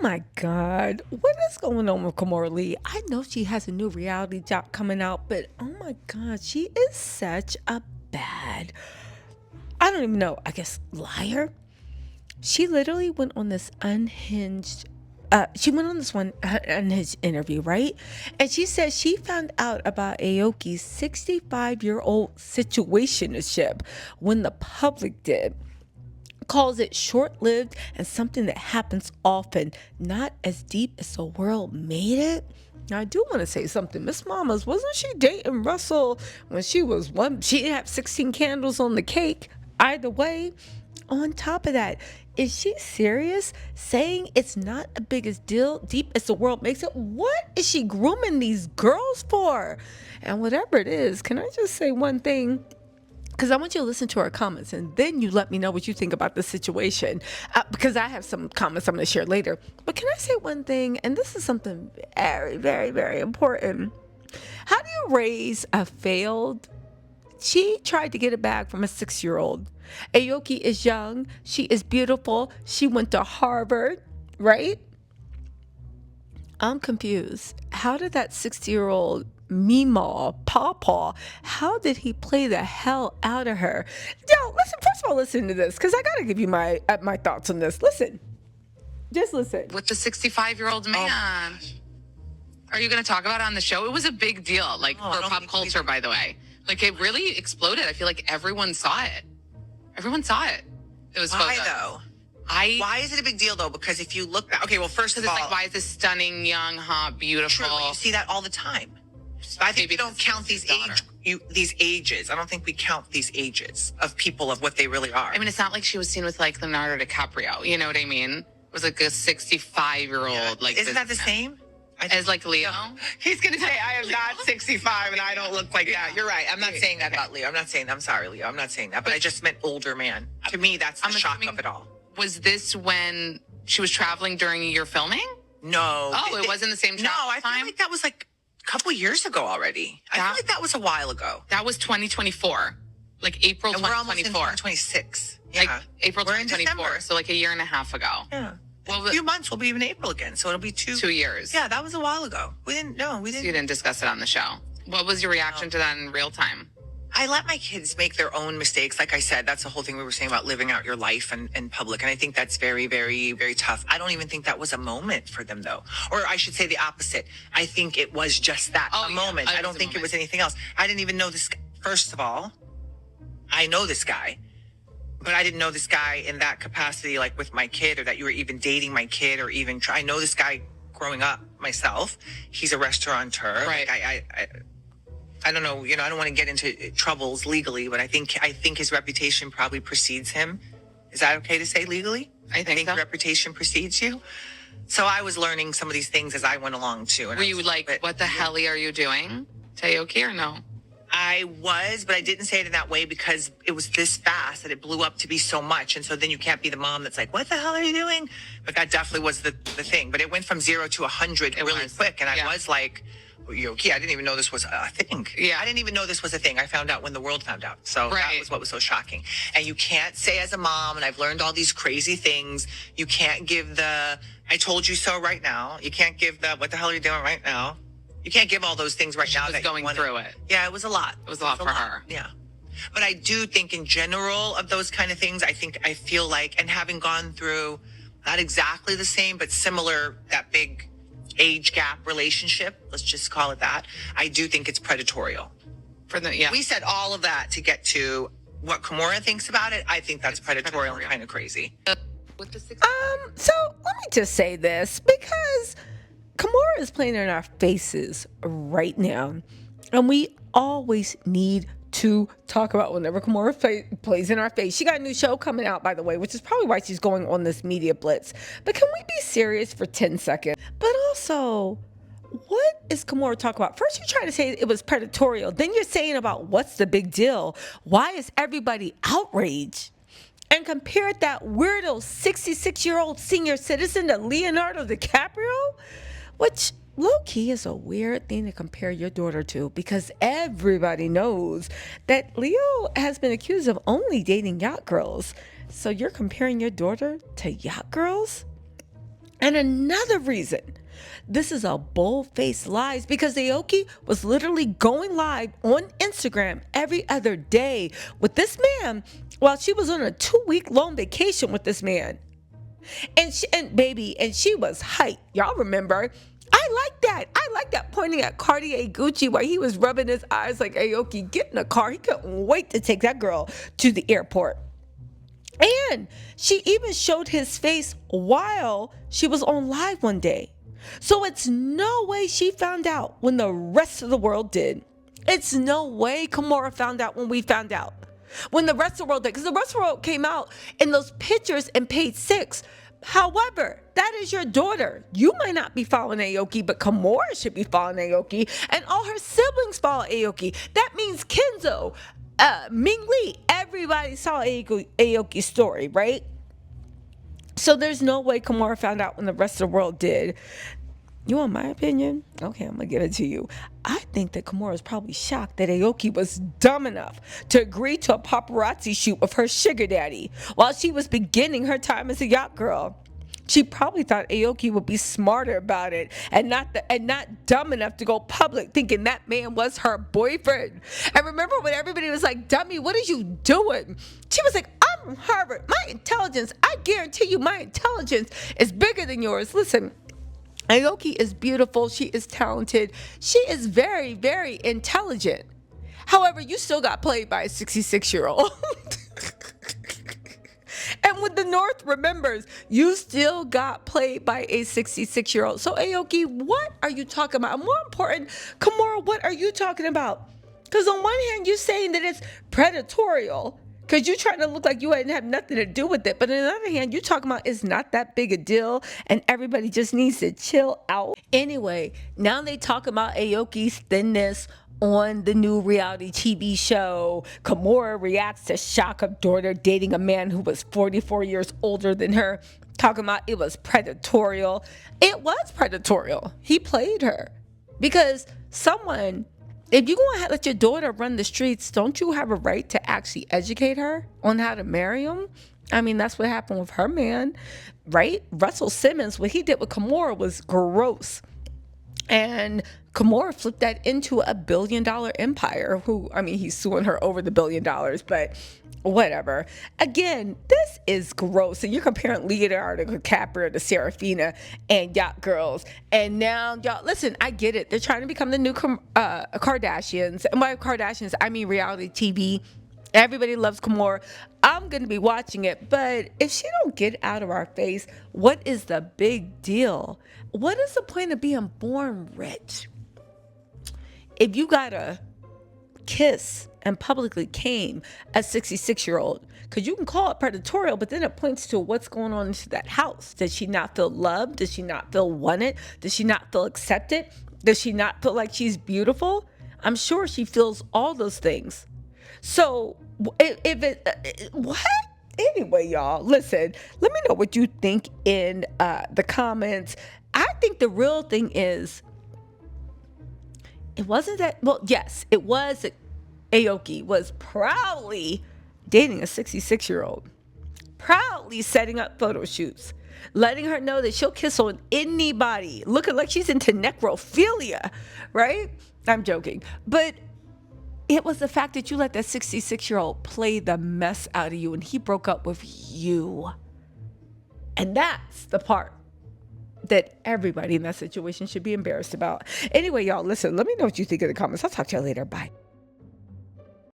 my God. What is going on with Kimora Lee? I know she has a new reality job coming out, but oh my God, she is such a bad, I don't even know, I guess, liar. She literally went on this unhinged she went on this one unhinged interview, right? And she said she found out about Aoki's 65-year-old situationship when the public did. Calls it short-lived and something that happens often, not as deep as the world made it. Now, I do want to say something. Miss Mamas, wasn't she dating Russell when she was one? She didn't have 16 candles on the cake. Either way, on top of that, is she serious saying it's not a biggest deal, deep as the world makes it? What is she grooming these girls for? And whatever it is, can I just say one thing? Because I want you to listen to our comments and then you let me know what you think about the situation. Because I have some comments I'm going to share later. But can I say one thing? And this is something very, very, very important. How do you raise a failed? She tried to get it back from a 6-year-old. Aoki is young. She is beautiful. She went to Harvard, right? I'm confused. How did that 60-year-old Meemaw, Pawpaw, how did he play the hell out of her? Yo, listen, first of all, listen to this, because I got to give you my thoughts on this. Listen. Just listen. With the 65-year-old man. Are you going to talk about it on the show? It was a big deal, like, for pop culture, by the way. Like, it really exploded. I feel like everyone saw it. Everyone saw it. It was Why, though? Why is it a big deal, though? Because if you look back, okay, well, first of all, it's like, why is this stunning, young, hot, beautiful? True, you see that all the time. I think we don't count these ages. I don't think we count these ages of people of what they really are. I mean, it's not like she was seen with like Leonardo DiCaprio. You know what I mean? It was like a 65-year-old. Yeah. Like, isn't that the same? As like Leo? He's going to say, I am not 65 and I don't look like that. You're right. I'm not saying that about Leo. I'm sorry, Leo. I'm not saying that. But I just meant older man. To me, that's the shock of it all. Was this when she was traveling during your filming? No. Oh, it wasn't the same travel No, I feel like that was like a couple years ago already. I feel like that was a while ago. That was 2024. Like April 2024. And we're almost in 2026. Yeah. Like April 2024. So like a year and a half ago. Yeah. Well, a few months we'll be in April again, so it'll be 2 years. Yeah, that was a while ago. We didn't. So you didn't discuss it on the show. What was your reaction to that in real time? I let my kids make their own mistakes. Like I said, that's the whole thing we were saying about living out your life in public. And I think that's very, very, very tough. I don't even think that was a moment for them, though. Or I should say the opposite. I think it was just that, a moment. I don't think it was anything else. I didn't even know this. First of all, I know this guy. But I didn't know this guy in that capacity, like with my kid, or that you were even dating my kid, or even I know this guy growing up myself. He's a restaurateur. Right. Like I don't know. I don't want to get into troubles legally, but I think his reputation probably precedes him. Is that okay to say legally? I think so. Reputation precedes you. So I was learning some of these things as I went along too. And were you like, what the hell are you doing, Aoki, or no? I was, but I didn't say it in that way because it was this fast that it blew up to be so much. And so then you can't be the mom that's like, what the hell are you doing? But that definitely was the thing. But it went from 0 to 100 really quick. And I was like, okay, I didn't even know this was a thing. Yeah. I didn't even know this was a thing. I found out when the world found out. So that was what was so shocking. And you can't say as a mom, and I've learned all these crazy things, you can't give the, I told you so right now. You can't give the, what the hell are you doing right now? You can't give all those things right now. She was going through it. Yeah, it was a lot. It was a lot for her. Yeah. But I do think in general of those kind of things, I feel like, and having gone through not exactly the same, but similar, that big age gap relationship, let's just call it that, I do think it's predatorial. We said all of that to get to what Kimora thinks about it. I think that's predatorial and kind of crazy. So let me just say this, because Kimora is playing in our faces right now, and we always need to talk about whenever Kimora plays in our face. She got a new show coming out, by the way, which is probably why she's going on this media blitz. But can we be serious for 10 seconds? But also, what is Kimora talking about? First, you're trying to say it was predatorial. Then you're saying about what's the big deal? Why is everybody outraged? And compared that weirdo 66-year-old senior citizen to Leonardo DiCaprio, which low-key is a weird thing to compare your daughter to, because everybody knows that Leo has been accused of only dating yacht girls. So you're comparing your daughter to yacht girls? And another reason this is a bold-faced lie is because Aoki was literally going live on Instagram every other day with this man while she was on a 2-week long vacation with this man. And she was hyped. Y'all remember? I like that pointing at Cartier Gucci while he was rubbing his eyes like Aoki, get in the car. He couldn't wait to take that girl to the airport. And she even showed his face while she was on live one day. So it's no way she found out when the rest of the world did. It's no way Kimora found out when we found out. When the rest of the world did. Because the rest of the world came out in those pictures in page 6. However, that is your daughter. You might not be following Aoki, but Kimora should be following Aoki. And all her siblings follow Aoki. That means Kenzo, Ming Lee, everybody saw Aoki's story, right? So there's no way Kimora found out when the rest of the world did. You want my opinion? Okay, I'm gonna give it to you. I think that Kimora is probably shocked that Aoki was dumb enough to agree to a paparazzi shoot of her sugar daddy while she was beginning her time as a yacht girl. She probably thought Aoki would be smarter about it and not dumb enough to go public thinking that man was her boyfriend. And remember when everybody was like, "Dummy, what are you doing?" She was like, "I'm from Harvard. My intelligence, I guarantee you my intelligence is bigger than yours." Listen, Aoki is beautiful. She is talented. She is very, very intelligent. However, you still got played by a 66-year-old. And when the North remembers, you still got played by a 66-year-old. So Aoki, what are you talking about? And more important, Kimora, what are you talking about? Because on one hand, you're saying that it's predatorial because you're trying to look like you didn't have nothing to do with it. But on the other hand, you're talking about it's not that big a deal and everybody just needs to chill out. Anyway, now they talk about Aoki's thinness on the new reality TV show. Kimora reacts to shock of daughter dating a man who was 44 years older than her, talking about it was predatorial. It was predatorial. He played her because if you're going to let your daughter run the streets, don't you have a right to actually educate her on how to marry him? I mean, that's what happened with her man, right? Russell Simmons, what he did with Kimora was gross. And Kimora flipped that into a $1 billion empire. He's suing her over the $1 billion, but whatever. Again, this is gross. And you're comparing Leonardo DiCaprio to Serafina and Yacht Girls. And now, y'all, listen, I get it. They're trying to become the new Kardashians. And by Kardashians, I mean reality TV. Everybody loves Kimora. I'm going to be watching it. But if she don't get out of our face, what is the big deal? What is the point of being born rich if you got to kiss and publicly cane a 66-year-old? Because you can call it predatorial, but then it points to what's going on in that house. Does she not feel loved? Does she not feel wanted? Does she not feel accepted? Does she not feel like she's beautiful? I'm sure she feels all those things. So what? Anyway, y'all, listen, let me know what you think in the comments. I think the real thing is, it wasn't that, well, yes, it was. Aoki was proudly dating a 66-year-old, proudly setting up photo shoots, letting her know that she'll kiss on anybody, looking like she's into necrophilia, right? I'm joking. But it was the fact that you let that 66-year-old play the mess out of you and he broke up with you. And that's the part that everybody in that situation should be embarrassed about. Anyway, y'all, listen, let me know what you think in the comments. I'll talk to you later. Bye.